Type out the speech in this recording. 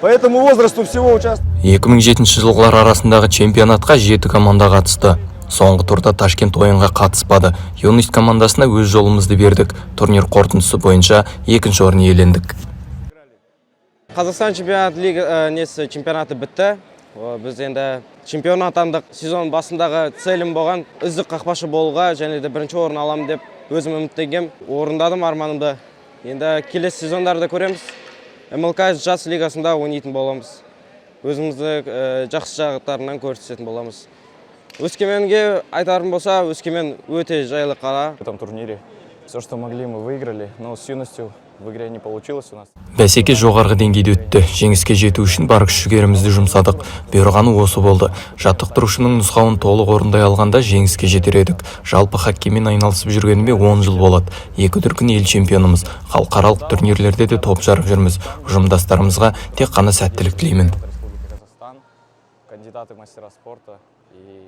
По этому возрасту всего участвует. 2007 жылғылар арасындағы чемпионатқа 7 команда қатысты. Соңғы турда Ташкент ойынға қатыспады. Юнист командасына өз жолымызды бердік. Турнир қорытындысы бойынша екінші орын иелендік. Қазақстан чемпионаты бітті. Біз енді чемпион атандық. Сезон басындағы целім болған үздік қақпашы болуға және де бірінші орын аламын деп өзім үміттенгем. Орындадым арманымды. Енді келесі сезондарда көреміз. МЛК жас лигасында ойнайтын боламыз. Өзімізді жақсы жақтарынан көрсететін боламыз. Өскеменге айтарым болса, Өскемен өте жайлы қала. В этом турнире все, что могли, мы выиграли, но с юностью в игре не получилось у нас. Бәсеке жоғарғы деңгейде өтті. Жеңіске жету үшін бар күш-жігерімізді жұмсадық. Бұйырғаны осы болды. Жаттықтырушының нұсқауын толық орындай алғанда жеңіске жетер едік. Жалпы хоккеймен айналысып жүргеніме 10 жыл болады. 2 дүркін ел чемпионымыз. Халықаралық турнирлерде де топ жарып жүрміз. Ұжымдастарымызға тек қана сәттілік тілеймін. Кандидаты в мастера спорта и